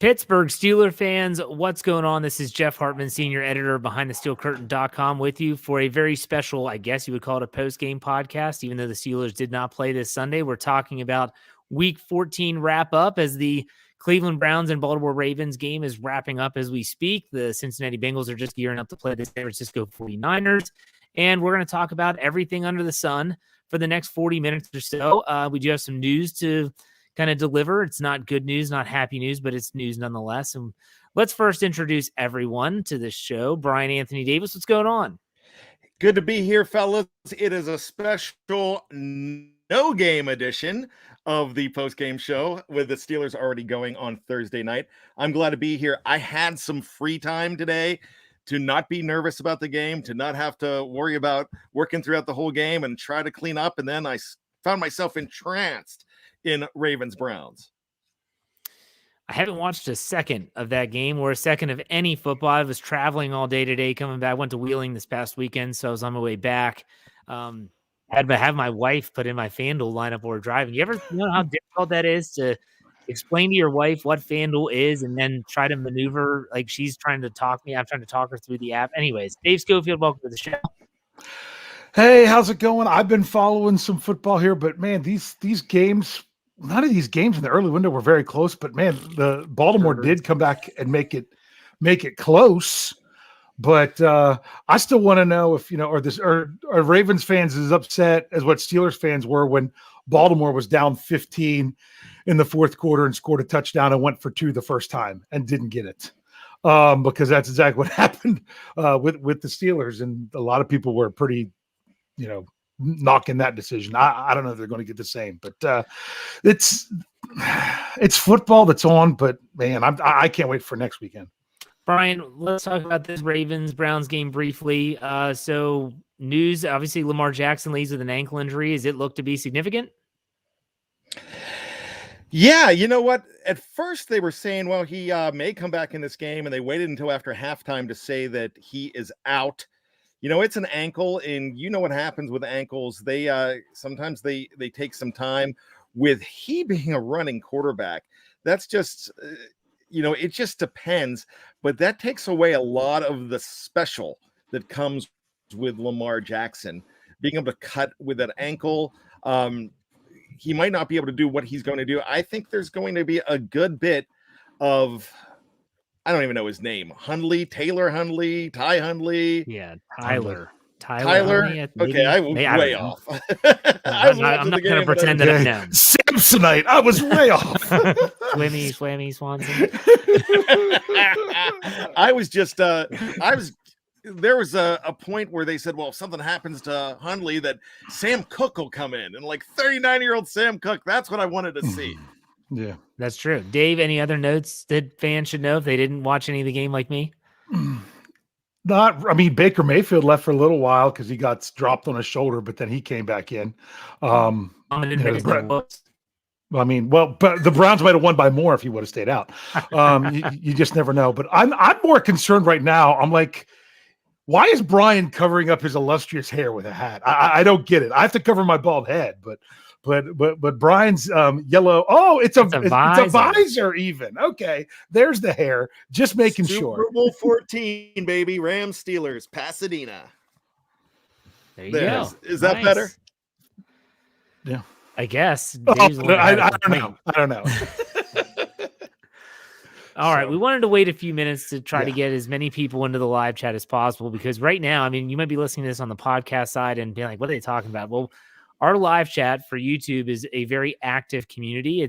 Pittsburgh Steelers fans, what's going on? This is Jeff Hartman, senior editor BehindTheSteelCurtain.com with you for a very special, I guess you would call it a post-game podcast, even though the Steelers did not play this Sunday. We're talking about Week 14 wrap-up as the Cleveland Browns and Baltimore Ravens game is wrapping up as we speak. The Cincinnati Bengals are just gearing up to play the San Francisco 49ers, and we're going to talk about everything under the sun for the next 40 minutes or so. We do have some news to kind of deliver. It's not good news, not happy news, but it's news nonetheless. And let's first introduce everyone to this show. Bryan Anthony Davis, what's going on? Good to be here, fellas. It is a special no-game edition of the post-game show with the Steelers already going on Thursday night. I'm glad to be here. I had some free time today to not be nervous about the game, to not have to worry about working throughout the whole game and try to clean up. And then I found myself entranced in Ravens Browns. I haven't watched a second of that game or a second of any football. I was traveling all day today, coming back. I went to Wheeling this past weekend, so I was on my way back. Had to have my wife put in my FanDuel lineup while we're driving. You ever know how difficult that is to explain to your wife what FanDuel is and then try to maneuver like she's trying to talk me? I'm trying to talk her through the app. Anyways, Dave Schofield, welcome to the show. Hey, how's it going? I've been following some football here, but man, these games, none of these games in the early window were very close, but man, the Baltimore did come back and make it close. But I still want to know if, are Ravens fans as upset as what Steelers fans were when Baltimore was down 15 in the fourth quarter and scored a touchdown and went for 2 the first time and didn't get it. Because that's exactly what happened with the Steelers. And a lot of people were pretty, knocking that decision. I don't know if they're going to get the same, but it's football that's on. But man, I can't wait for next weekend. Bryan, let's talk about this Ravens-Browns game briefly. So news, obviously Lamar Jackson leaves with an ankle injury. Does it look to be significant? Yeah, you know what? At first they were saying, well, he may come back in this game, and they waited until after halftime to say that he is out. It's an ankle, and you know what happens with ankles. They sometimes they take some time. With he being a running quarterback, that's just it just depends. But that takes away a lot of the special that comes with Lamar Jackson being able to cut with that ankle. He might not be able to do what he's going to do. I think there's going to be a good bit of, I don't even know his name. Taylor Hundley, Ty Hundley. Yeah, Tyler. Hundley, okay, I was way off. I'm not going to pretend that I know. Samsonite, I was way off. Swimmy, Swanson. There was a point where they said, well, if something happens to Hundley, that Sam Cook will come in. And 39-year-old Sam Cook, that's what I wanted to see. Yeah, that's true. Dave, any other notes that fans should know if they didn't watch any of the game like me? Baker Mayfield left for a little while because he got dropped on his shoulder, but then he came back in. But the Browns might have won by more if he would have stayed out. You just never know. But I'm more concerned right now. I'm like, why is Bryan covering up his illustrious hair with a hat? I don't get it. I have to cover my bald head, but Bryan's yellow. Oh, it's a visor even. Okay, there's the hair. Just making sure. Super Bowl 14, baby. Rams Steelers, Pasadena. There you go. Is that better? Yeah, I guess. I don't know. All right, we wanted to wait a few minutes to try to get as many people into the live chat as possible because right now, you might be listening to this on the podcast side and being like, what are they talking about? Well, our live chat for YouTube is a very active community.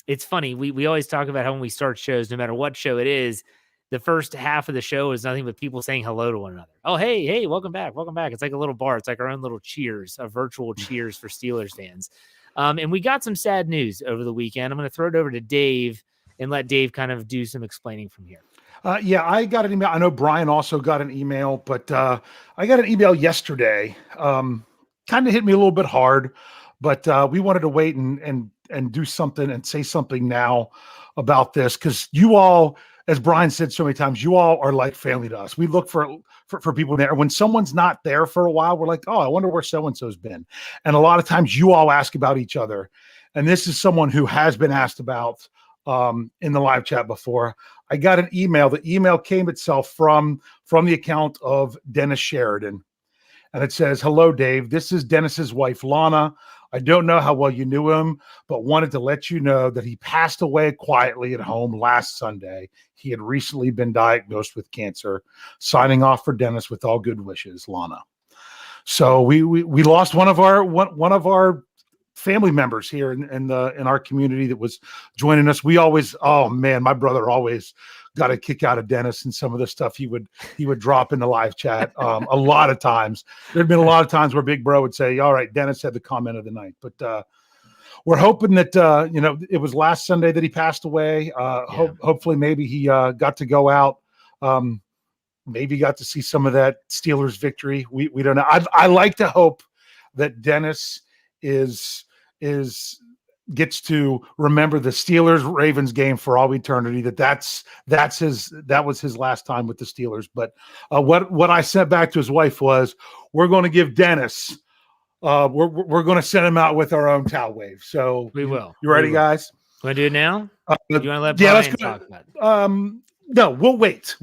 It's funny. We always talk about how when we start shows, no matter what show it is, the first half of the show is nothing but people saying hello to one another. Oh, hey, welcome back. It's like a little bar. It's like our own little cheers, a virtual cheers for Steelers fans. And we got some sad news over the weekend. I'm going to throw it over to Dave and let Dave kind of do some explaining from here. I got an email. I know Bryan also got an email, but I got an email yesterday. Kind of hit me a little bit hard, but we wanted to wait and do something and say something now about this because you all, as Bryan said so many times, you all are like family to us. We look for people there. When someone's not there for a while, we're like, oh, I wonder where so-and-so's been. And a lot of times you all ask about each other. And this is someone who has been asked about in the live chat before. I got an email. The email came itself from the account of Dennis Sheridan. And it says, "Hello, Dave. This is Dennis's wife, Lana. I don't know how well you knew him, but wanted to let you know that he passed away quietly at home last Sunday. He had recently been diagnosed with cancer. Signing off for Dennis with all good wishes, Lana." So we lost one of our family members here in our community that was joining us. We always, oh man, my brother always got a kick out of Dennis and some of the stuff he would drop in the live chat. A lot of times, there'd been a lot of times where Big Bro would say, "All right, Dennis had the comment of the night." But we're hoping that it was last Sunday that he passed away. Hopefully, maybe he got to go out. Maybe got to see some of that Steelers victory. We don't know. I like to hope that Dennis gets to remember the Steelers-Ravens game for all eternity. That was his last time with the Steelers. But what I sent back to his wife was, we're going to give Dennis. We're going to send him out with our own towel wave. So we will. You ready, guys? Want to do it now? You want to let Bryan talk about it? No, we'll wait.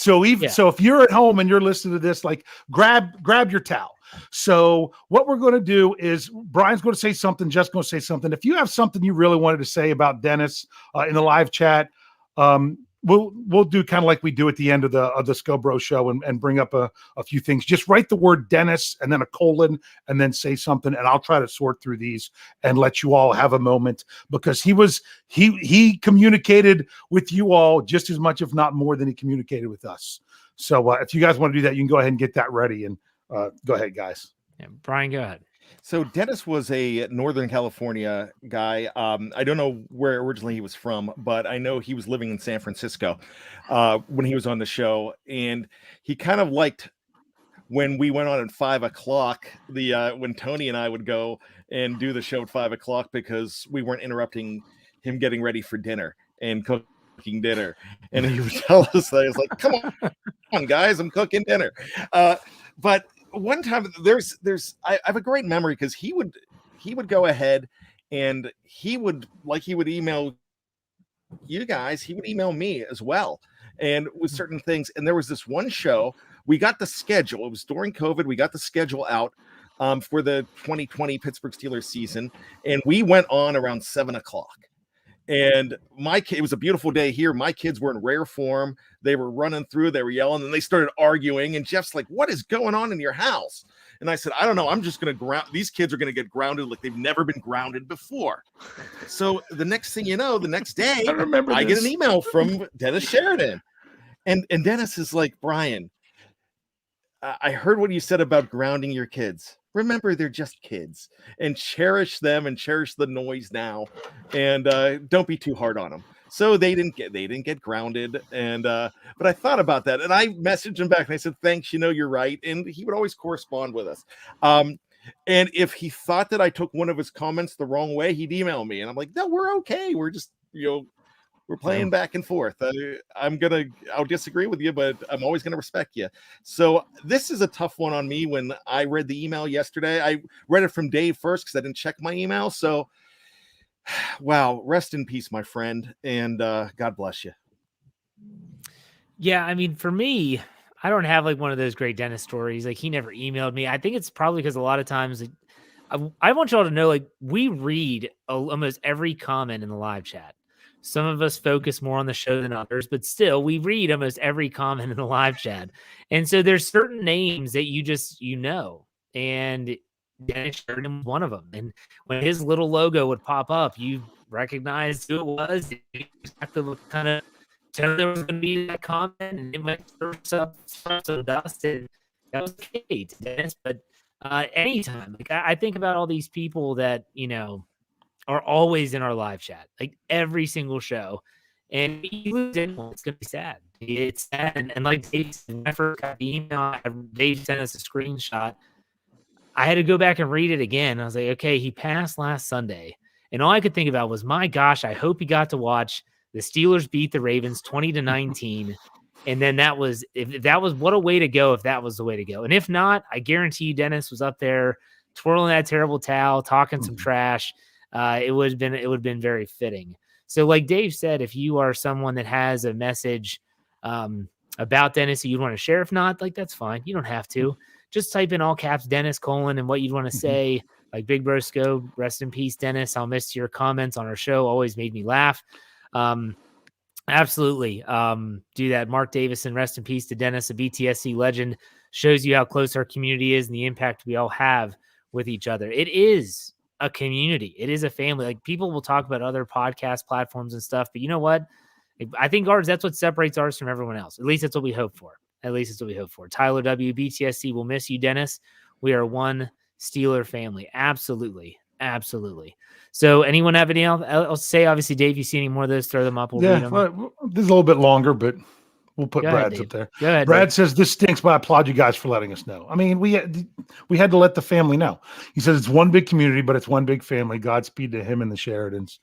So if you're at home and you're listening to this, like grab your towel. So what we're going to do is Bryan's going to say something, Jeff's going to say something. If you have something you really wanted to say about Dennis in the live chat, we'll do kind of like we do at the end of the Scobro show and bring up a few things. Just write the word Dennis and then a colon and then say something, and I'll try to sort through these and let you all have a moment, because he communicated with you all just as much, if not more, than he communicated with us. So if you guys want to do that, you can go ahead and get that ready, and go ahead, guys. Yeah, Bryan, go ahead. So Dennis was a Northern California guy. I don't know where originally he was from, but I know he was living in San Francisco when he was on the show. And he kind of liked when we went on at 5 o'clock, when Tony and I would go and do the show at 5 o'clock, because we weren't interrupting him getting ready for dinner and cooking dinner. And he would tell us that. He was like, come on, guys, I'm cooking dinner. But one time I have a great memory, because he would go ahead and he would email you guys, he would email me as well, and with certain things. And there was this one show, we got the schedule. It was during COVID. We got the schedule out for the 2020 Pittsburgh Steelers season, and we went on around 7 o'clock. And it was a beautiful day here. My kids were in rare form. They were running through, they were yelling, and they started arguing. And Jeff's like, "What is going on in your house?" And I said, "I don't know. I'm just going to ground. These kids are going to get grounded like they've never been grounded before." So the next thing you know, the next day, I get an email from Dennis Sheridan. And Dennis is like, "Bryan, I heard what you said about grounding your kids. Remember, they're just kids, and cherish them and cherish the noise now, and don't be too hard on them." So they didn't get grounded, and but I thought about that, and I messaged him back and I said, "Thanks, you're right." And he would always correspond with us. And if he thought that I took one of his comments the wrong way, he'd email me, and I'm like, "No, we're okay. We're just we're playing back and forth. I'll disagree with you, but I'm always going to respect you." So this is a tough one on me. When I read the email yesterday, I read it from Dave first because I didn't check my email. So, wow, rest in peace, my friend. And God bless you. Yeah. I mean, for me, I don't have like one of those great Dennis stories. Like, he never emailed me. I think it's probably because a lot of times I want y'all to know, like, we read almost every comment in the live chat. Some of us focus more on the show than others, but still, we read almost every comment in the live chat. And so there's certain names that you know, and Dennis Sheridan was one of them. And when his little logo would pop up, you recognized who it was. You have to kind of tell there was going to be that comment, and it might stir up some dust. And that was okay to Dennis. But anytime, like, I think about all these people that, are always in our live chat, like every single show. And if you lose anyone, it's going to be sad. It's sad. And like Dave said, when I first got the email, Dave sent us a screenshot. I had to go back and read it again. I was like, okay, he passed last Sunday. And all I could think about was, my gosh, I hope he got to watch the Steelers beat the Ravens 20-19. And then what a way to go if that was the way to go. And if not, I guarantee you Dennis was up there twirling that terrible towel, talking some trash. It would have been very fitting. So like Dave said, if you are someone that has a message about Dennis that you'd want to share, if not, like that's fine. You don't have to. Just type in all caps Dennis : and what you'd want to say. Like Big Bro Sco, rest in peace, Dennis. I'll miss your comments on our show. Always made me laugh. Absolutely. Do that. Mark Davison, rest in peace to Dennis, a BTSC legend. Shows you how close our community is and the impact we all have with each other. It is a community. It is a family. Like people will talk about other podcast platforms and stuff, but you know what? I think ours, that's what separates ours from everyone else. At least that's what we hope for. Tyler W. BTSC will miss you, Dennis. We are one Steeler family. Absolutely. So anyone have anything else to say? Obviously, Dave, you see any more of those, throw them up. We'll read them. Well, this is a little bit longer, but we'll put Brad's up there. Go ahead, Brad Dave. says, this stinks, but I applaud you guys for letting us know. I mean, we had to let the family know. He says it's one big community, but it's one big family. Godspeed to him and the Sheridans.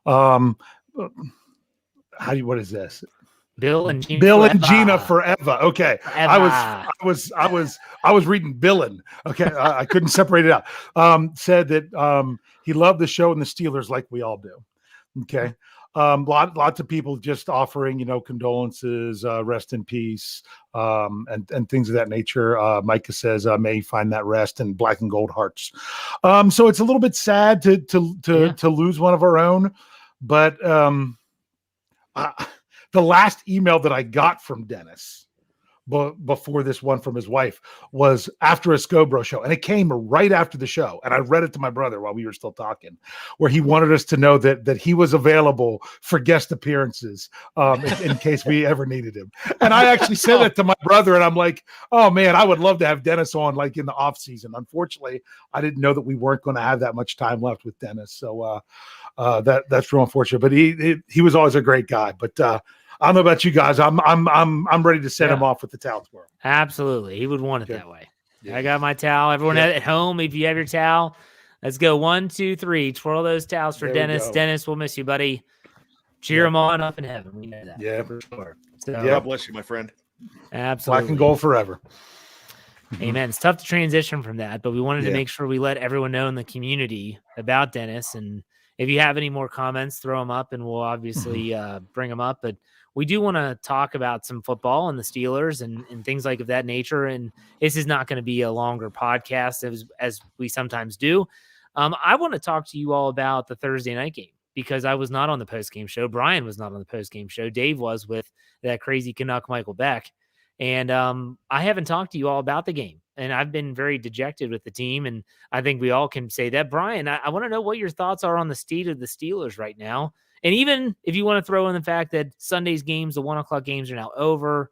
What is this? Bill and Gina forever. Okay. I was reading Billin. Okay. I couldn't separate it out. Said that he loved the show and the Steelers like we all do. Okay. Lots of people just offering, condolences, rest in peace, and things of that nature. Micah says, may he find that rest in black and gold hearts. So it's a little bit sad to lose one of our own, but the last email that I got from Dennis before this one from his wife was after a Scobro show, and it came right after the show, and I read it to my brother while we were still talking, where he wanted us to know that he was available for guest appearances in case we ever needed him. And I actually said that to my brother, and I'm like, oh man, I would love to have Dennis on like in the off season. Unfortunately, I didn't know that we weren't going to have that much time left with Dennis, so that's real unfortunate. But he was always a great guy. But I don't know about you guys. I'm ready to send him off with the towel tomorrow. Absolutely. He would want it that way. Yeah. I got my towel. Everyone at home, if you have your towel, let's go 1, 2, 3. Twirl those towels for Dennis. Dennis, we'll miss you, buddy. Cheer him on up in heaven. We know that. Yeah, for sure. So, God bless you, my friend. Absolutely. Black and gold forever. Amen. It's tough to transition from that, but we wanted to make sure we let everyone know in the community about Dennis. And if you have any more comments, throw them up and we'll obviously bring them up. But we do want to talk about some football and the Steelers and things like of that nature. And this is not going to be a longer podcast as we sometimes do. I want to talk to you all about the Thursday night game because I was not on the post-game show. Bryan was not on the post-game show. Dave was with that crazy Canuck Michael Beck. And I haven't talked to you all about the game. And I've been very dejected with the team. And I think we all can say that. Bryan, I want to know what your thoughts are on the state of the Steelers right now. And even if you want to throw in the fact that Sunday's games, the 1:00 games are now over,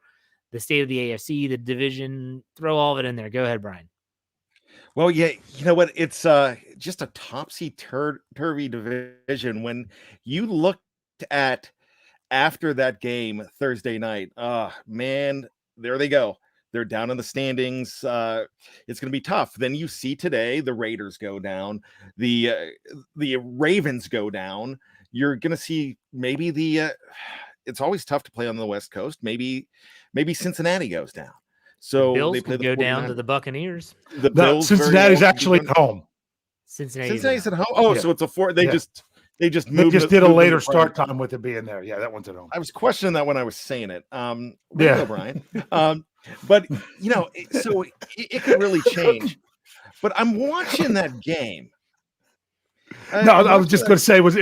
the state of the AFC, the division, throw all of it in there. Go ahead, Bryan. Well, yeah, you know what? It's just a topsy-turvy division. When you looked at after that game Thursday night, man, there they go. They're down in the standings. It's going to be tough. Then you see today the Raiders go down, the Ravens go down. You're going to see maybe it's always tough to play on the West Coast. Maybe Cincinnati goes down. So the Bills they play go down to the Buccaneers. The Bills. Cincinnati's actually at home. Cincinnati's at home. Oh, yeah. So it's a 4. They just did a later start time with it being there. Yeah, that one's at home. I was questioning that when I was saying it. Bryan. But so it could really change. But I'm watching that game. I was just going to say it was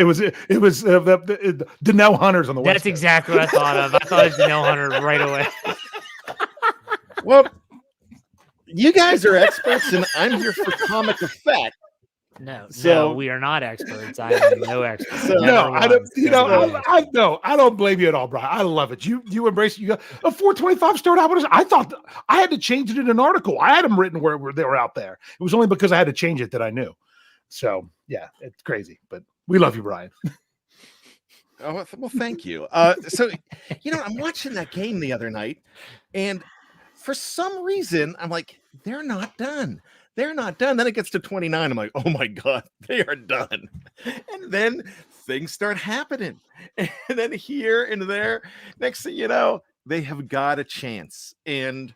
the Donnell Hunters on the West. That's exactly what I thought of. I thought it was Donnell Hunter right away. Well, you guys are experts, and I'm here for comic effect. No, we are not experts. I am no expert. I don't blame you at all, Bryan. I love it. You embrace it. You got a 425 start out. I thought I had to change it in an article. I had them written where they were out there. It was only because I had to change it that I knew. So yeah, it's crazy, but we love you, Bryan. Oh, well, thank you. So, I'm watching that game the other night, and for some reason, I'm like, they're not done. They're not done. Then it gets to 29. I'm like, oh my God, they are done. And then things start happening. And then here and there, next thing you know, they have got a chance. And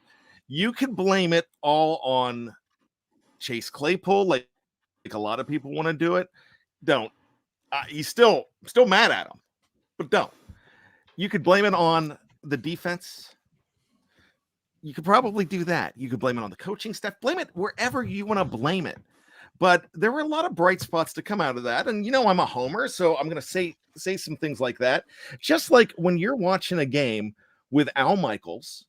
you can blame it all on Chase Claypool, like a lot of people want to do it. Don't. He's still mad at him. but don't. You could blame it on the defense. You could probably do that. You could blame it on the coaching staff. Blame it wherever you want to blame it. But there were a lot of bright spots to come out of that. And, I'm a homer, so I'm going to say some things like that. Just like when you're watching a game with Al Michaels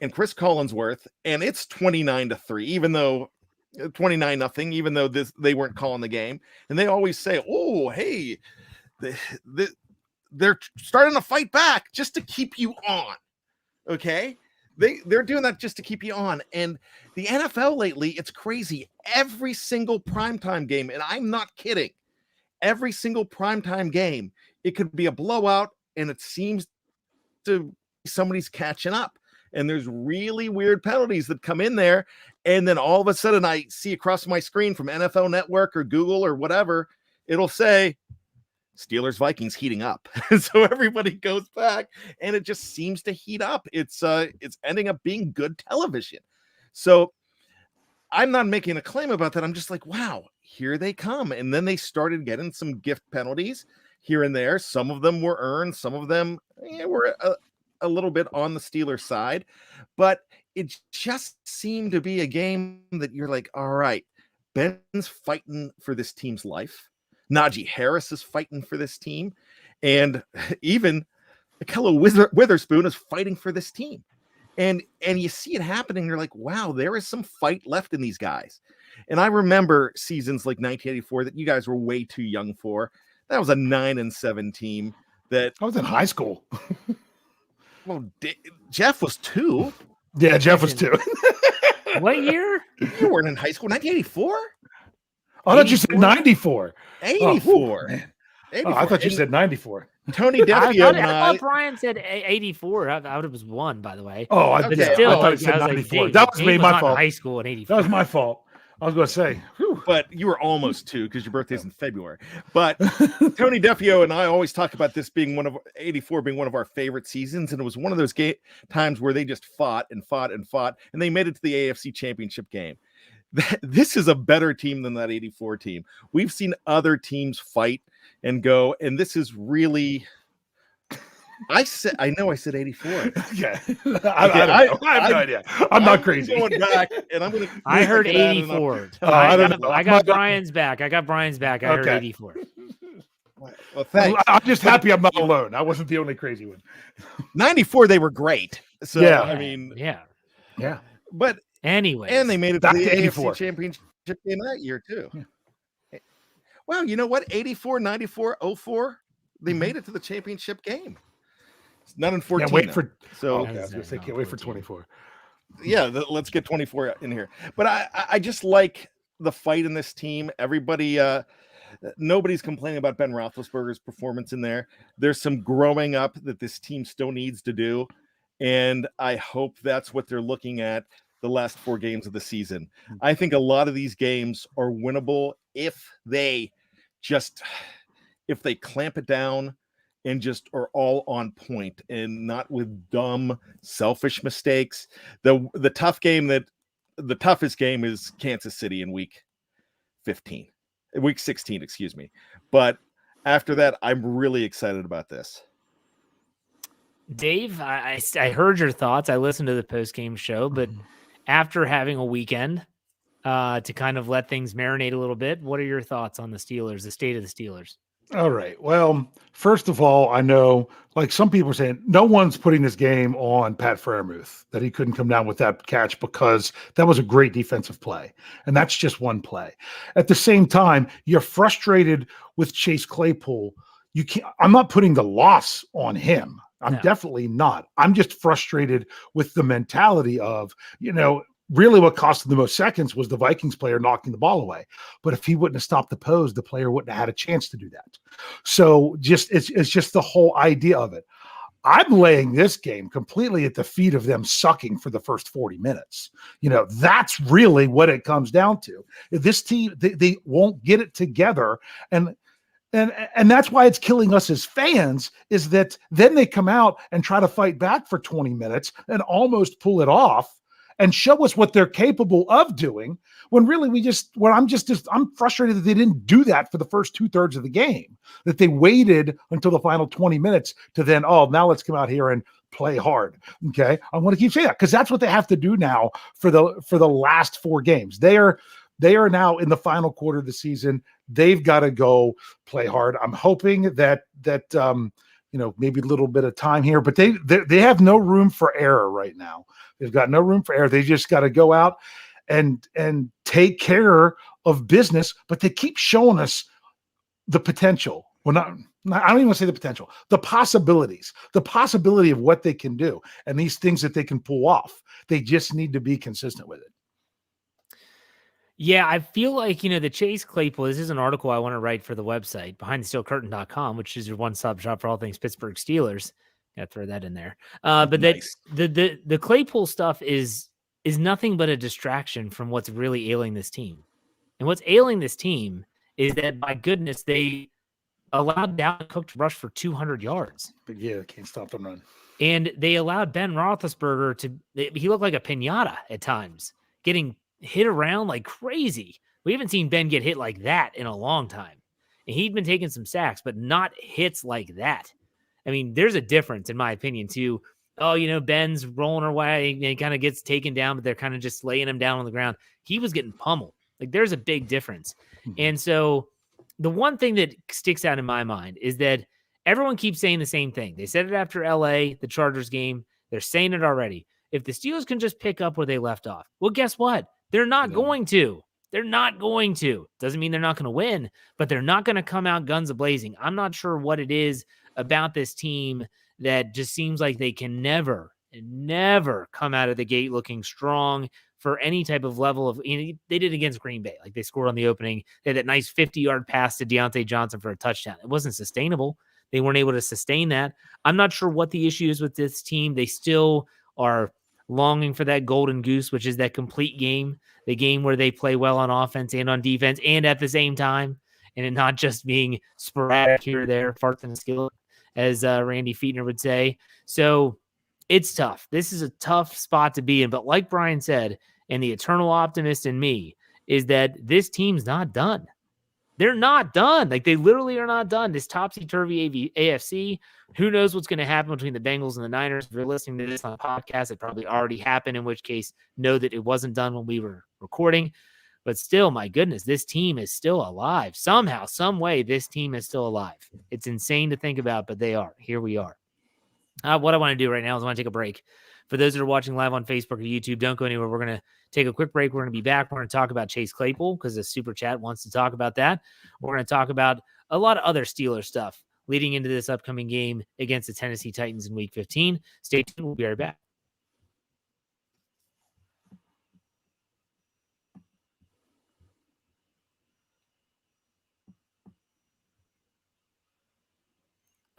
and Chris Collinsworth, and it's 29-3, even though 29-0, even though they weren't calling the game. And they always say, oh, hey, they're starting to fight back just to keep you on. Okay. They're doing that just to keep you on. And the NFL lately, it's crazy. Every single primetime game, and I'm not kidding, every single primetime game, it could be a blowout, and it seems to somebody's catching up. And there's really weird penalties that come in there. And then all of a sudden I see across my screen from NFL Network or Google or whatever, it'll say Steelers Vikings heating up. So everybody goes back and it just seems to heat up. It's ending up being good television. So I'm not making a claim about that. I'm just like, wow, here they come. And then they started getting some gift penalties here and there. Some of them were earned. Some of them were a little bit on the Steelers side, but it just seemed to be a game that you're like, all right, Ben's fighting for this team's life. Najee Harris is fighting for this team. And even Akello Witherspoon is fighting for this team. And you see it happening. You're like, wow, there is some fight left in these guys. And I remember seasons like 1984 that you guys were way too young for. That was a 9-7 team that I was in high school. Well, Jeff was 2. Yeah, Jeff was 2. What year? You weren't in high school. 1984? I thought you said 94. 84. Man. 84. I thought you said 94. Tony Defio I thought Bryan said 84. I was 1, by the way. Oh, I thought you said 94. That was me, my fault. High school in 84. That was my fault. I was going to say, but you were almost 2 because your birthday's in February. But Tony Defio and I always talk about this being 84 being one of our favorite seasons. And it was one of those times where they just fought and fought and fought. And they made it to the AFC Championship game. This is a better team than that 84 team. We've seen other teams fight and go. And this is really... I said 84. Yeah, I have no idea. I'm not crazy. Going back, and I'm going to. I heard 84. I got Bryan's back. I heard 84. Well, thanks. I'm just happy I'm not alone. I wasn't the only crazy one. 94, they were great. So yeah, I mean, yeah. But anyway, and they made it back to the to 84 AFC Championship game that year too. Yeah. Well, you know what? 84, 94, 04, they made it to the championship game. It's not in 14. Can't wait for so. Okay, I was going to say can't wait for 24. Yeah, let's get 24 in here. But I just like the fight in this team. Everybody, nobody's complaining about Ben Roethlisberger's performance in there. There's some growing up that this team still needs to do, and I hope that's what they're looking at the last 4 games of the season. I think a lot of these games are winnable if they clamp it down and just are all on point and not with dumb, selfish mistakes. The toughest game is Kansas City in week 16, excuse me. But after that, I'm really excited about this. Dave, I heard your thoughts. I listened to the post-game show, but after having a weekend to kind of let things marinate a little bit, what are your thoughts on the Steelers, the state of the Steelers? All right. Well, first of all, I know, like some people are saying, no one's putting this game on Pat Freiermuth, that he couldn't come down with that catch because that was a great defensive play. And that's just one play. At the same time, you're frustrated with Chase Claypool. I'm not putting the loss on him. I'm definitely not. I'm just frustrated with the mentality of, really what cost him the most seconds was the Vikings player knocking the ball away. But if he wouldn't have stopped the pose, the player wouldn't have had a chance to do that. So it's just the whole idea of it. I'm laying this game completely at the feet of them sucking for the first 40 minutes. That's really what it comes down to. This team, they won't get it together. And that's why it's killing us as fans, is that then they come out and try to fight back for 20 minutes and almost pull it off. and show us what they're capable of doing, when really I'm frustrated that they didn't do that for the first 2/3 of the game, that they waited until the final 20 minutes to then, now let's come out here and play hard. Okay. I want to keep saying that because that's what they have to do now for the last 4 games. They are now in the final quarter of the season. They've got to go play hard. I'm hoping that maybe a little bit of time here, but they have no room for error right now. They've got no room for error. They just got to go out and take care of business, but they keep showing us the potential. Well, I don't even want to say the potential, the possibilities, the possibility of what they can do and these things that they can pull off. They just need to be consistent with it. Yeah, I feel like, the Chase Claypool, this is an article I want to write for the website, BehindTheSteelCurtain.com, which is your one-stop shop for all things Pittsburgh Steelers. Got to throw that in there. But nice. The Claypool stuff is nothing but a distraction from what's really ailing this team. And what's ailing this team is that, my goodness, they allowed Dalvin Cook to rush for 200 yards. But yeah, they can't stop them run. And they allowed Ben Roethlisberger he looked like a piñata at times, getting hit around like crazy. We haven't seen Ben get hit like that in a long time. And he'd been taking some sacks, but not hits like that. I mean, there's a difference, in my opinion, too. Ben's rolling away and he kind of gets taken down, but they're kind of just laying him down on the ground. He was getting pummeled. Like, there's a big difference. And so the one thing that sticks out in my mind is that everyone keeps saying the same thing. They said it after LA, the Chargers game. They're saying it already. If the Steelers can just pick up where they left off, well, guess what? They're not going to. They're not going to. Doesn't mean they're not going to win, but they're not going to come out guns a-blazing. I'm not sure what it is about this team that just seems like they can never come out of the gate looking strong for any type of level of, they did it against Green Bay. Like, they scored on the opening. They had that nice 50-yard pass to Deontay Johnson for a touchdown. It wasn't sustainable. They weren't able to sustain that. I'm not sure what the issue is with this team. They still are longing for that golden goose, which is that complete game, the game where they play well on offense and on defense and at the same time, and it not just being sporadic here or there, farts in a skillet, as Randy Fiedner would say. So it's tough. This is a tough spot to be in. But like Bryan said, and the eternal optimist in me, is that this team's not done. They're not done. Like, they literally are not done. This topsy-turvy AFC, who knows what's going to happen between the Bengals and the Niners. If you're listening to this on a podcast, it probably already happened, in which case, know that it wasn't done when we were recording. But still, my goodness, this team is still alive. Somehow, some way, this team is still alive. It's insane to think about, but they are. Here we are. What I want to do right now is I want to take a break. For those that are watching live on Facebook or YouTube, don't go anywhere. We're going to take a quick break. We're going to be back. We're going to talk about Chase Claypool because the Super Chat wants to talk about that. We're going to talk about a lot of other Steelers stuff leading into this upcoming game against the Tennessee Titans in Week 15. Stay tuned. We'll be right back.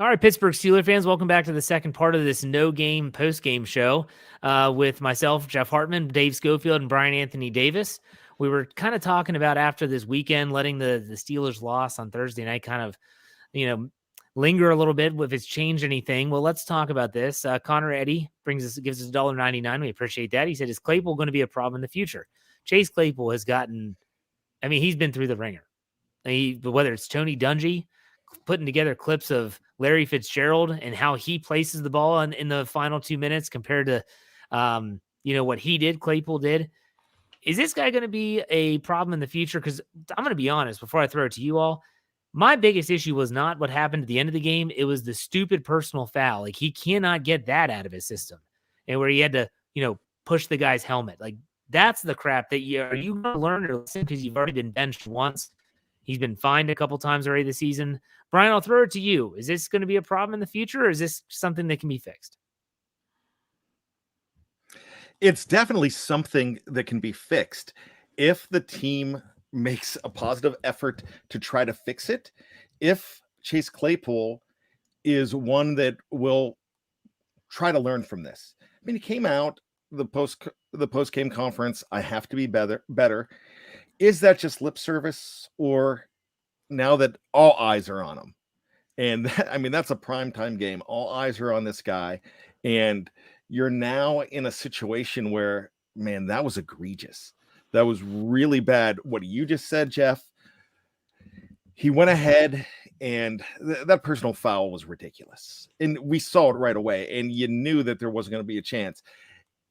All right, Pittsburgh Steelers fans, welcome back to the second part of this no-game post-game show with myself, Jeff Hartman, Dave Schofield, and Bryan Anthony Davis. We were kind of talking about after this weekend, letting the Steelers loss on Thursday night kind of, linger a little bit if it's changed anything. Well, let's talk about this. Connor Eddy gives us $1.99. We appreciate that. He said, is Claypool going to be a problem in the future? Chase Claypool has he's been through the ringer. Whether it's Tony Dungy putting together clips of Larry Fitzgerald and how he places the ball in the final 2 minutes compared to, what he did, Claypool did. Is this guy going to be a problem in the future? Because I'm going to be honest, before I throw it to you all, my biggest issue was not what happened at the end of the game. It was the stupid personal foul. Like, he cannot get that out of his system. And where he had to, push the guy's helmet. Like, that's the crap that are you going to learn or listen because you've already been benched once? He's been fined a couple times already this season. Bryan, I'll throw it to you. Is this going to be a problem in the future, or is this something that can be fixed? It's definitely something that can be fixed if the team makes a positive effort to try to fix it. If Chase Claypool is one that will try to learn from this. I mean, he came out the post-game conference. I have to be better. Is that just lip service, or now that all eyes are on him? And that's a primetime game. All eyes are on this guy. And you're now in a situation where man, that was egregious. That was really bad. What you just said, Jeff, he went ahead and that personal foul was ridiculous. And we saw it right away. And you knew that there wasn't going to be a chance.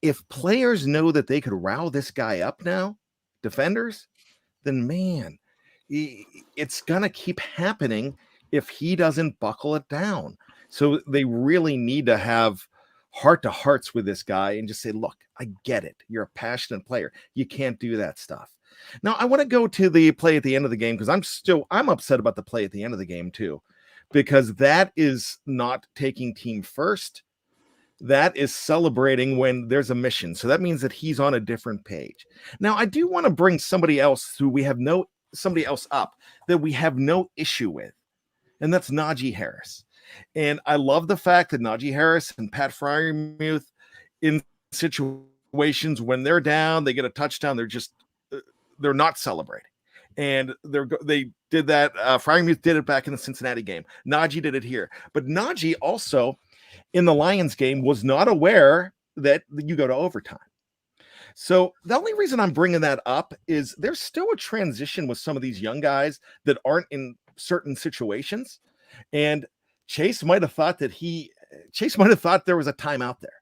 If players know that they could rile this guy up now, defenders, then man, it's going to keep happening if he doesn't buckle it down. So they really need to have heart-to-hearts with this guy and just say, look, I get it. You're a passionate player. You can't do that stuff. Now, I want to go to the play at the end of the game because I'm upset about the play at the end of the game too, because that is not taking team first. That is celebrating when there's a mission. So that means that he's on a different page. Now, I do want to bring somebody else up that we have no issue with, and that's Najee Harris. And I love the fact that Najee Harris and Pat Freiermuth, in situations when they're down, they get a touchdown, they're not celebrating. And they did that. Freiermuth did it back in the Cincinnati game. Najee did it here. But Najee also, in the Lions game, was not aware that you go to overtime. So the only reason I'm bringing that up is there's still a transition with some of these young guys that aren't in certain situations. And Chase might have thought there was a timeout there.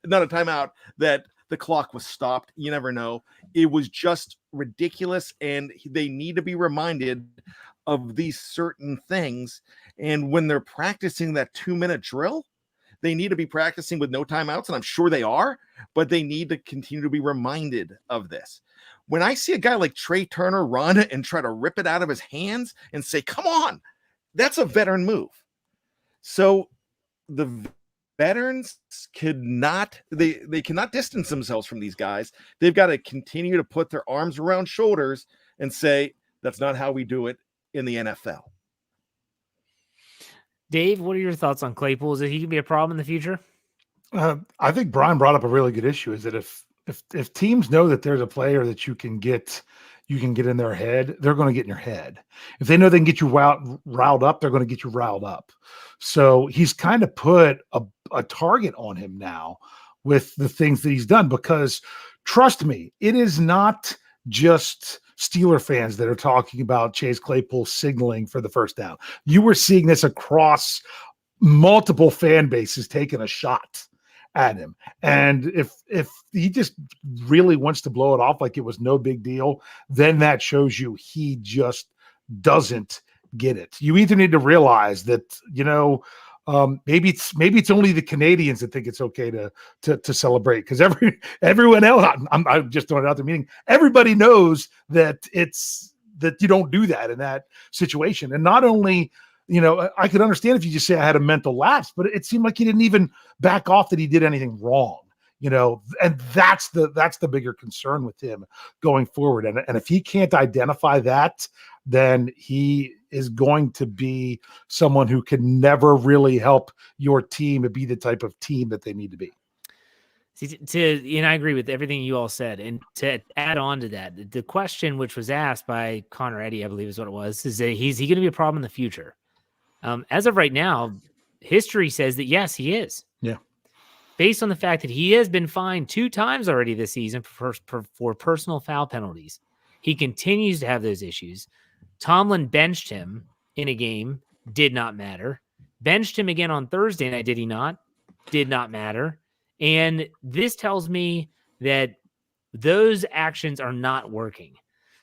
Not a timeout, that the clock was stopped. You never know. It was just ridiculous. And they need to be reminded of these certain things. And when they're practicing that 2-minute drill, they need to be practicing with no timeouts. And I'm sure they are, but they need to continue to be reminded of this. When I see a guy like Trey Turner run and try to rip it out of his hands and say, come on, that's a veteran move. So the veterans cannot distance themselves from these guys. They've got to continue to put their arms around shoulders and say, that's not how we do it in the NFL. Dave, what are your thoughts on Claypool? Is that he could be a problem in the future? I think Bryan brought up a really good issue, is that if teams know that there's a player that you can get in their head, they're going to get in your head. If they know they can get you riled up, they're going to get you riled up. So he's kind of put a target on him now with the things that he's done, because trust me, it is not just Steeler fans that are talking about Chase Claypool signaling for the first down. You were seeing this across multiple fan bases taking a shot at him. And if he just really wants to blow it off like it was no big deal, then that shows you he just doesn't get it. You either need to realize that, maybe it's only the Canadians that think it's okay to celebrate, because everyone else, I'm just throwing it out there, meaning everybody knows that you don't do that in that situation. And not only, I could understand if you just say I had a mental lapse, but it seemed like he didn't even back off that he did anything wrong, and that's the bigger concern with him going forward. And if he can't identify that, then he is going to be someone who can never really help your team to be the type of team that they need to be. See, and I agree with everything you all said. And to add on to that, the question which was asked by Connor Eddy, I believe is what it was, is that is he going to be a problem in the future? As of right now, history says that yes, he is. Yeah. Based on the fact that he has been fined 2 times already this season for personal foul penalties. He continues to have those issues. Tomlin benched him in a game, did not matter. Benched him again on Thursday night, did he not? Did not matter. And this tells me that those actions are not working.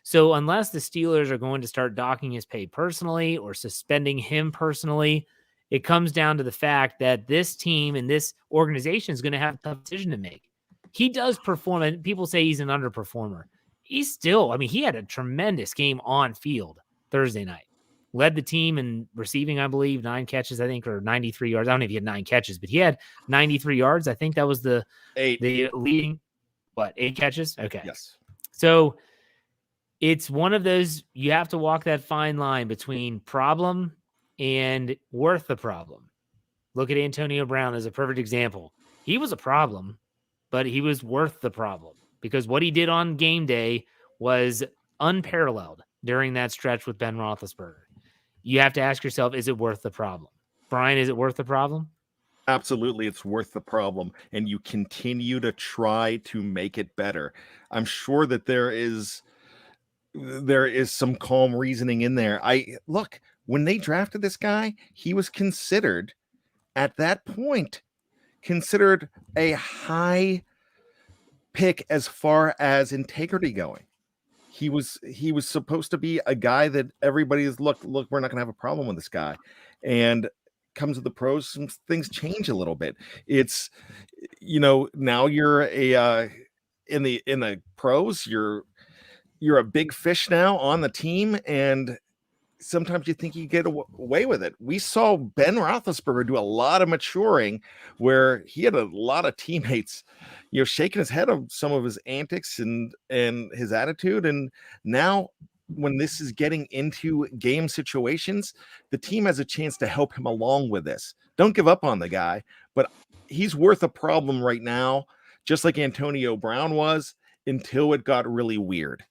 So unless the Steelers are going to start docking his pay personally or suspending him personally, it comes down to the fact that this team and this organization is going to have a tough decision to make. He does perform, and people say he's an underperformer. He's still, he had a tremendous game on field Thursday night. Led the team in receiving, I believe, 9 catches, I think, or 93 yards. I don't know if he had 9 catches, but he had 93 yards. I think that was the 8. The leading, 8 catches? Okay. Yes. So it's one of those, you have to walk that fine line between problem and worth the problem. Look at Antonio Brown as a perfect example. He was a problem, but he was worth the problem because what he did on game day was unparalleled during that stretch with Ben Roethlisberger. You have to ask yourself, is it worth the problem? Bryan, is it worth the problem? Absolutely, it's worth the problem, and you continue to try to make it better. I'm sure that there is some calm reasoning in there. I look, when they drafted this guy, he was considered at that point considered a high pick as far as integrity going. He was supposed to be a guy that everybody is look, we're not going to have a problem with this guy. And comes to the pros, some things change a little bit. It's now you're a in the pros, you're a big fish now on the team, and sometimes you think you get away with it. We saw Ben Roethlisberger do a lot of maturing, where he had a lot of teammates, shaking his head on some of his antics and his attitude. And now, when this is getting into game situations, the team has a chance to help him along with this. Don't give up on the guy, but he's worth a problem right now, just like Antonio Brown was, until it got really weird.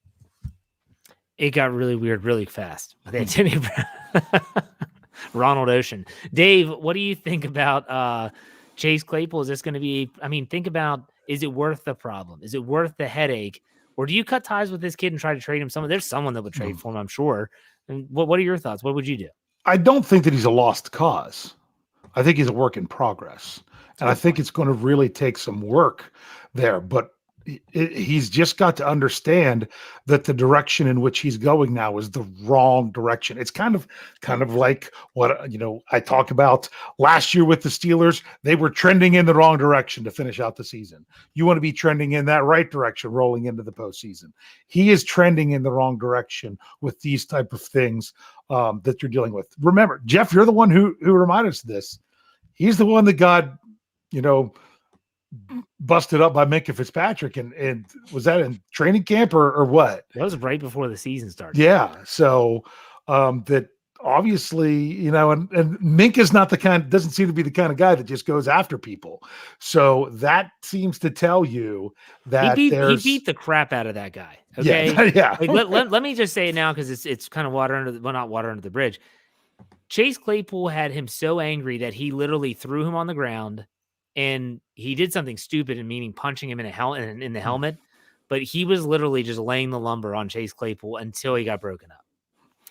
It got really weird really fast with Antonio Brown. Ronald Ocean. Dave, what do you think about Chase Claypool? Is this going to be, think about, is it worth the problem? Is it worth the headache? Or do you cut ties with this kid and try to trade him? There's someone that would trade for him, I'm sure. And what are your thoughts? What would you do? I don't think that he's a lost cause. I think he's a work in progress. And I think it's going to really take some work there. But he's just got to understand that the direction in which he's going now is the wrong direction. It's kind of like what I talked about last year with the Steelers. They were trending in the wrong direction to finish out the season. You want to be trending in that right direction rolling into the postseason. He is trending in the wrong direction with these type of things that you're dealing with. Remember, Jeff, you're the one who reminded us of this. He's the one that got busted up by Minkah Fitzpatrick, and was that in training camp or what? That was right before the season started. Yeah. So that obviously, and Minkah's not doesn't seem to be the kind of guy that just goes after people. So that seems to tell you that he beat the crap out of that guy. Okay. Yeah. Let me just say it now, because it's kind of not water under the bridge. Chase Claypool had him so angry that he literally threw him on the ground. And he did something stupid, and meaning punching him in the helmet, but he was literally just laying the lumber on Chase Claypool until he got broken up.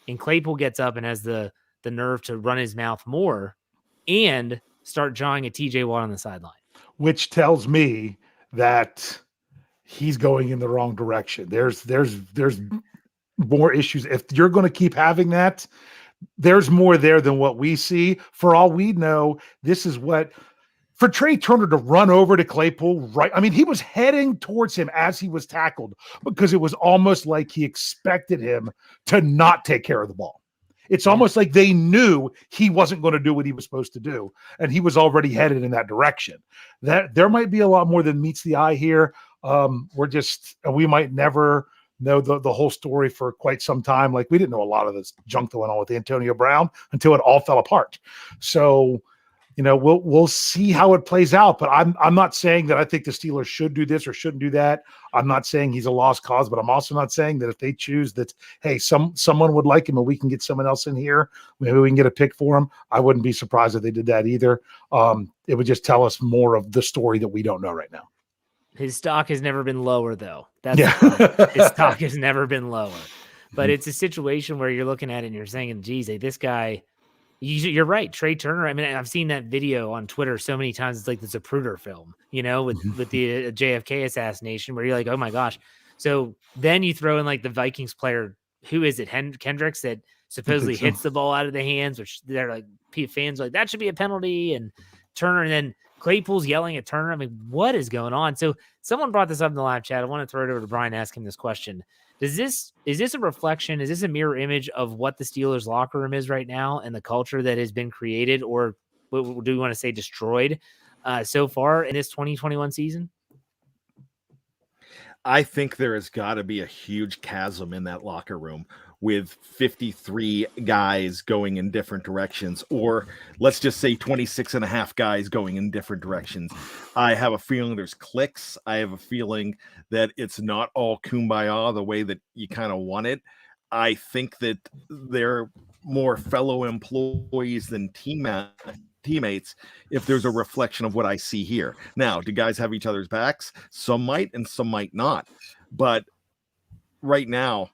And Claypool gets up and has the nerve to run his mouth more and start jawing at TJ Watt on the sideline, which tells me that he's going in the wrong direction. There's more issues. If you're going to keep having that, there's more there than what we see. For all we know, this is what. For Trey Turner to run over to Claypool, right? He was heading towards him as he was tackled, because it was almost like he expected him to not take care of the ball. It's almost like they knew he wasn't going to do what he was supposed to do, and he was already headed in that direction. That there might be a lot more than meets the eye here. We might never know the whole story for quite some time. Like, we didn't know a lot of this junk that went on with Antonio Brown until it all fell apart. So, we'll see how it plays out, but I'm not saying that I think the Steelers should do this or shouldn't do that. I'm not saying he's a lost cause, but I'm also not saying that if they choose that, hey, someone would like him and we can get someone else in here, maybe we can get a pick for him. I wouldn't be surprised if they did that either. It would just tell us more of the story that we don't know right now. His stock has never been lower, though. His stock has never been lower, but it's a situation where you're looking at it and you're saying, geez, this guy. You're right, Trey Turner. I've seen that video on Twitter so many times. It's like the Zapruder film, with the JFK assassination, where you're like, oh my gosh. So then you throw in like the Vikings player, who is it, Kendricks, that supposedly hits the ball out of the hands, which they're like, fans are like, that should be a penalty, and Turner, and then Claypool's yelling at Turner. What is going on? So someone brought this up in the live chat. I want to throw it over to Bryan, ask him this question. Is this a reflection? Is this a mirror image of what the Steelers locker room is right now and the culture that has been created, or what do you want to say, destroyed so far in this 2021 season? I think there has got to be a huge chasm in that locker room with 53 guys going in different directions, or let's just say 26 and a half guys going in different directions. I have a feeling there's cliques. I have a feeling that it's not all kumbaya the way that you kind of want it. I think that they're more fellow employees than teammates if there's a reflection of what I see here. Now, do guys have each other's backs? Some might and some might not. But right now,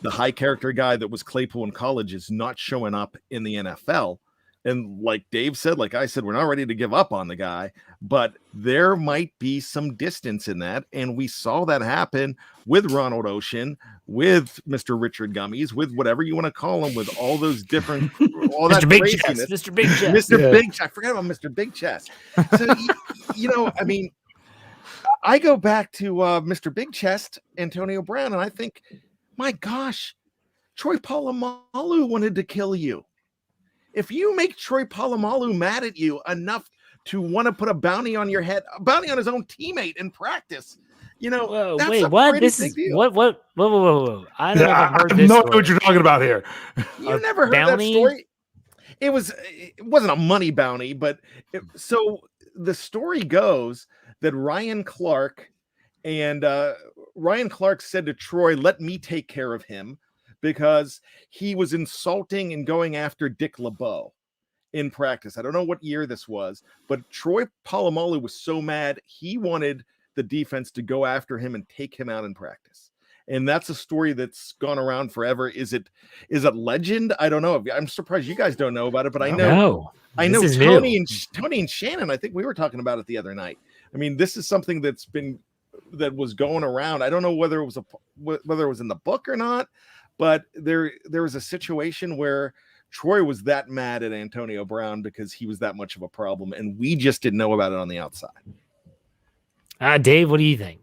the high character guy that was Claypool in college is not showing up in the NFL. And like Dave said, like I said, we're not ready to give up on the guy, but there might be some distance in that. And we saw that happen with Ronald Ocean, with Mr. Richard Gummies, with whatever you want to call him, with all those different, all that Mr. Big craziness. Chest, Mr. Big Chest. Mr. Big Chest. I forgot about Mr. Big Chest. So, you know, I mean, I go back to Mr. Big Chest, Antonio Brown, and I think, my gosh, Troy Polamalu wanted to kill you. If you make Troy Polamalu mad at you enough to want to put a bounty on your head, a bounty on his own teammate in practice, you know, Whoa, that's wait, a what? pretty This big is deal. whoa. I don't know if I've heard I this. know story. what you're talking about here. You never heard bounty? that story? It wasn't a money bounty, but so the story goes that Ryan Clark said to Troy, "Let me take care of him," because he was insulting and going after Dick LeBeau in practice. I don't know what year this was, but Troy Polamalu was so mad he wanted the defense to go after him and take him out in practice. And that's a story that's gone around forever. Is it legend? I don't know. I'm surprised you guys don't know about it, but I know Tony and Shannon, I think we were talking about it the other night. I mean, this is something that was going around. I don't know whether it was in the book or not, but there was a situation where Troy was that mad at Antonio Brown because he was that much of a problem, and we just didn't know about it on the outside. Dave, what do you think?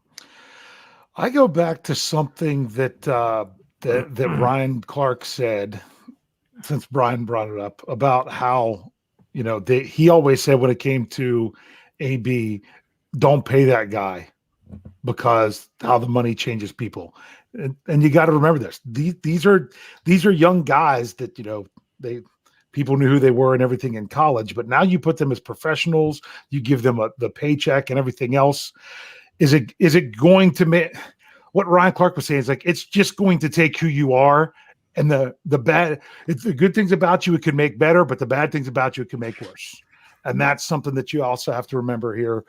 I go back to something that Ryan Clark said, since Bryan brought it up, about how, you know, he always said when it came to AB, don't pay that guy because how the money changes people. And you got to remember this. These are young guys that, you know, people knew who they were and everything in college, but now you put them as professionals, you give them the paycheck and everything else. Is it going to make what Ryan Clark was saying is like, it's just going to take who you are, and the good things about you, it can make better, but the bad things about you, it can make worse. And that's something that you also have to remember here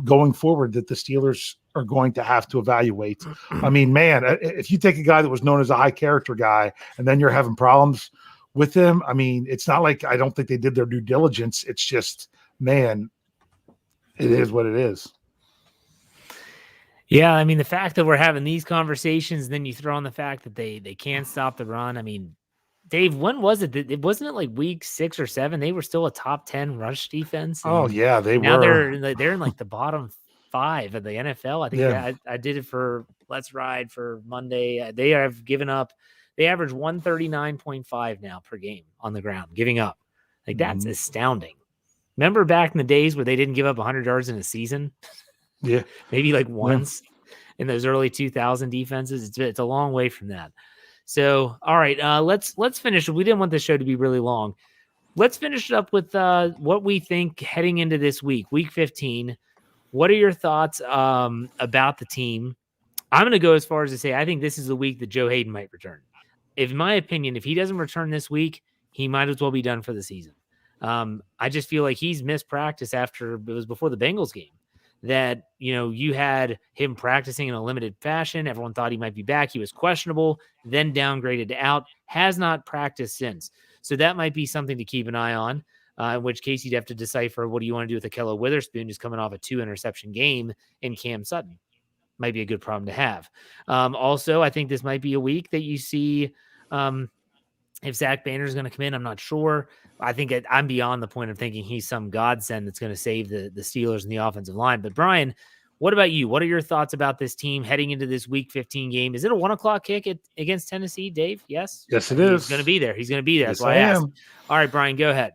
going forward, that the Steelers are going to have to evaluate. I mean, man, if you take a guy that was known as a high character guy and then you're having problems with him, I mean, it's not like I don't think they did their due diligence. It's just, man, it is what it is. Yeah, I mean, the fact that we're having these conversations, then you throw on the fact that they can't stop the run. I mean, Dave, when was it? Wasn't it like week 6 or 7? They were still a top 10 rush defense. Oh yeah, they now were. They're in like the bottom 5 of the NFL. I think I did it for Let's Ride for Monday. They have given up. They average 139.5 now per game on the ground, giving up. Like that's astounding. Remember back in the days where they didn't give up 100 yards in a season? Yeah, maybe like once in those early 2000 defenses. It's a long way from that. So, all right, let's finish. We didn't want the show to be really long. Let's finish it up with what we think heading into this week 15. What are your thoughts about the team? I'm going to go as far as to say I think this is the week that Joe Hayden might return. In my opinion, if he doesn't return this week, he might as well be done for the season. I just feel like he's missed practice after it was before the Bengals game. That, you know, you had him practicing in a limited fashion. Everyone thought he might be back. He was questionable, then downgraded to out, has not practiced since. So that might be something to keep an eye on, in which case you'd have to decipher what do you want to do with Ahkello Witherspoon, who's coming off a 2-interception game, in Cam Sutton. Might be a good problem to have. Also, I think this might be a week that you see if Zach Banner is going to come in. I'm not sure. I think I'm beyond the point of thinking he's some godsend that's going to save the Steelers and the offensive line. But Bryan, what about you? What are your thoughts about this team heading into this week 15 game? Is it a 1:00 kick against Tennessee, Dave? Yes? Yes, it is. He's going to be there. He's going to be there. Yes, That's why I asked. All right, Bryan, go ahead.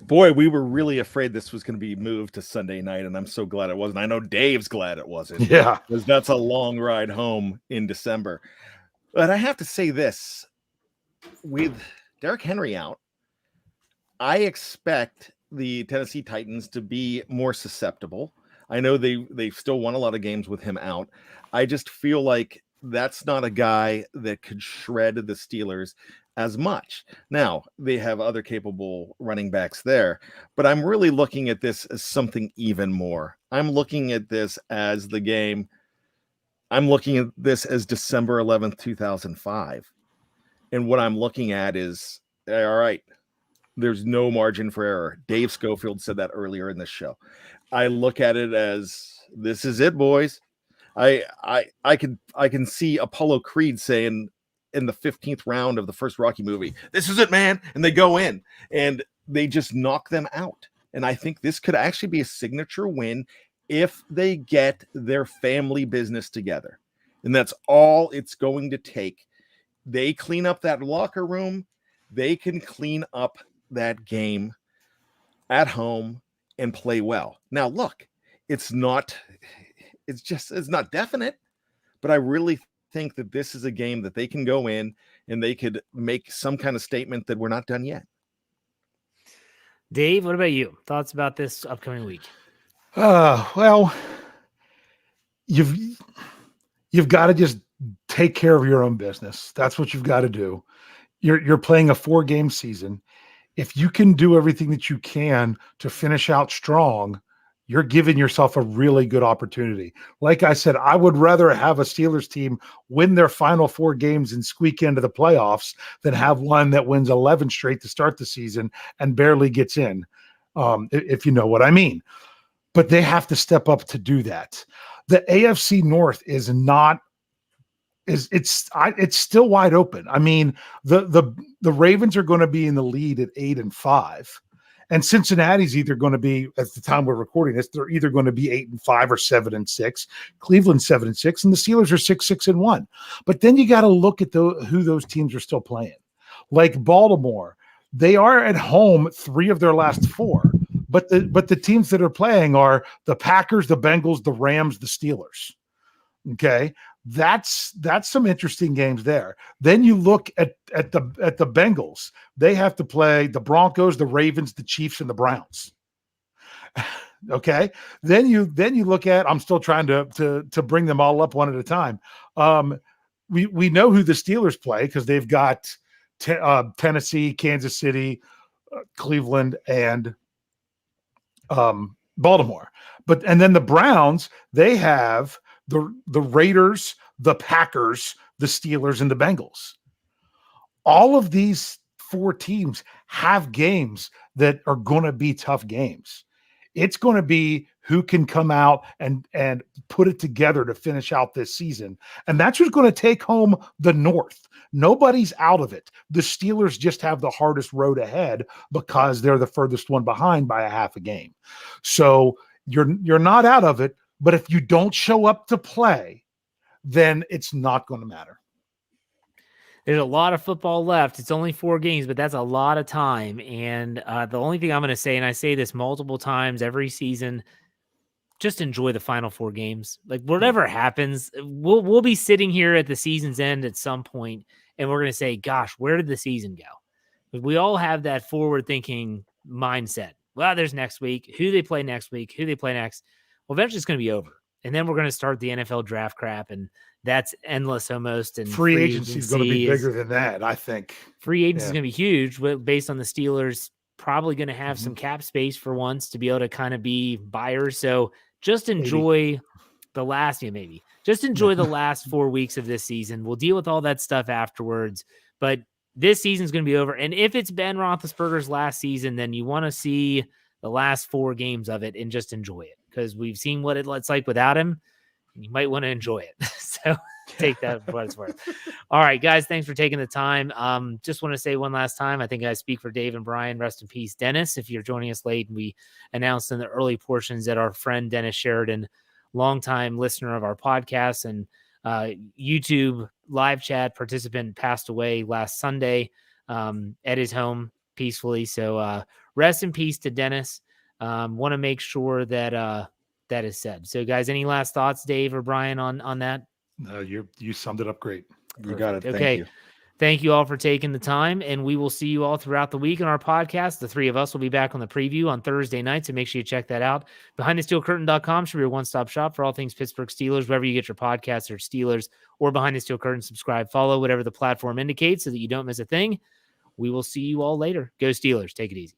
Boy, we were really afraid this was going to be moved to Sunday night, and I'm so glad it wasn't. I know Dave's glad it wasn't. Yeah. Because that's a long ride home in December. But I have to say this. With Derrick Henry out, I expect the Tennessee Titans to be more susceptible. I know they've still won a lot of games with him out. I just feel like that's not a guy that could shred the Steelers. as much. Now, they have other capable running backs there, but I'm really looking at this as something even more. I'm looking at this as the game. I'm looking at this as December 11th, 2005. And what I'm looking at is, all right, there's no margin for error. Dave Schofield said that earlier in this show. I look at it as, this is it, boys. I can see Apollo Creed saying in the 15th round of the first Rocky movie, this is it, man. And they go in and they just knock them out. And I think this could actually be a signature win if they get their family business together. And that's all it's going to take. They clean up that locker room. They can clean up that game at home and play well. Now, look, it's not definite, but I really think that this is a game that they can go in and they could make some kind of statement that we're not done yet. Dave, what about you? Thoughts about this upcoming week? Well, you've got to just take care of your own business. That's what you've got to do. You're playing a 4-game season. If you can do everything that you can to finish out strong, you're giving yourself a really good opportunity. Like I said, I would rather have a Steelers team win their final 4 games and squeak into the playoffs than have one that wins 11 straight to start the season and barely gets in, if you know what I mean. But they have to step up to do that. The AFC North is not it's still wide open. I mean, the Ravens are going to be in the lead at 8-5. And Cincinnati's either going to be, at the time we're recording this, they're either going to be 8-5 or 7-6. Cleveland 7-6, and the Steelers are 6-1. But then you got to look at who those teams are still playing. Like Baltimore, they are at home 3 of their last 4. But the teams that are playing are the Packers, the Bengals, the Rams, the Steelers. Okay, that's some interesting games there. Then you look at the Bengals. They have to play the Broncos, the Ravens, the Chiefs, and the Browns. Okay. Then you look at, I'm still trying to bring them all up one at a time. We know who the Steelers play because they've got Tennessee, Kansas City, Cleveland, and Baltimore. And then the Browns, they have the Raiders, the Packers, the Steelers, and the Bengals. All of these 4 teams have games that are going to be tough games. It's going to be who can come out and put it together to finish out this season. And that's who's going to take home the North. Nobody's out of it. The Steelers just have the hardest road ahead because they're the furthest one behind by a half a game. So you're not out of it. But if you don't show up to play, then it's not going to matter. There's a lot of football left. It's only 4 games, but that's a lot of time. And the only thing I'm going to say, and I say this multiple times every season, just enjoy the final 4 games. Like whatever happens, we'll be sitting here at the season's end at some point, and we're going to say, gosh, where did the season go? We all have that forward-thinking mindset. Well, there's next week. Who they play next week? Who they play next? Well, eventually it's going to be over. And then we're going to start the NFL draft crap, and that's endless almost. And free agency is going to be bigger than that, I think. Free agency is going to be huge, but based on the Steelers probably going to have some cap space for once to be able to kind of be buyers. So just enjoy the last, just enjoy the last 4 weeks of this season. We'll deal with all that stuff afterwards, but this season's going to be over. And if it's Ben Roethlisberger's last season, then you want to see the last 4 games of it and just enjoy it, because we've seen what it's like without him. You might want to enjoy it. So take that for what it's worth. All right, guys, thanks for taking the time. Just want to say one last time, I think I speak for Dave and Bryan. Rest in peace, Dennis. If you're joining us late, we announced in the early portions that our friend Dennis Sheridan, longtime listener of our podcast and YouTube live chat participant, passed away last Sunday at his home peacefully. So rest in peace to Dennis. Want to make sure that that is said. So, guys, any last thoughts, Dave or Bryan, on that? No, you summed it up great. You got it. Okay. Thank you. Thank you all for taking the time, and we will see you all throughout the week in our podcast. The three of us will be back on the preview on Thursday night, so make sure you check that out. BehindTheSteelCurtain.com should be your one-stop shop for all things Pittsburgh Steelers. Wherever you get your podcasts or Steelers or Behind the Steel Curtain, subscribe, follow, whatever the platform indicates so that you don't miss a thing. We will see you all later. Go Steelers. Take it easy.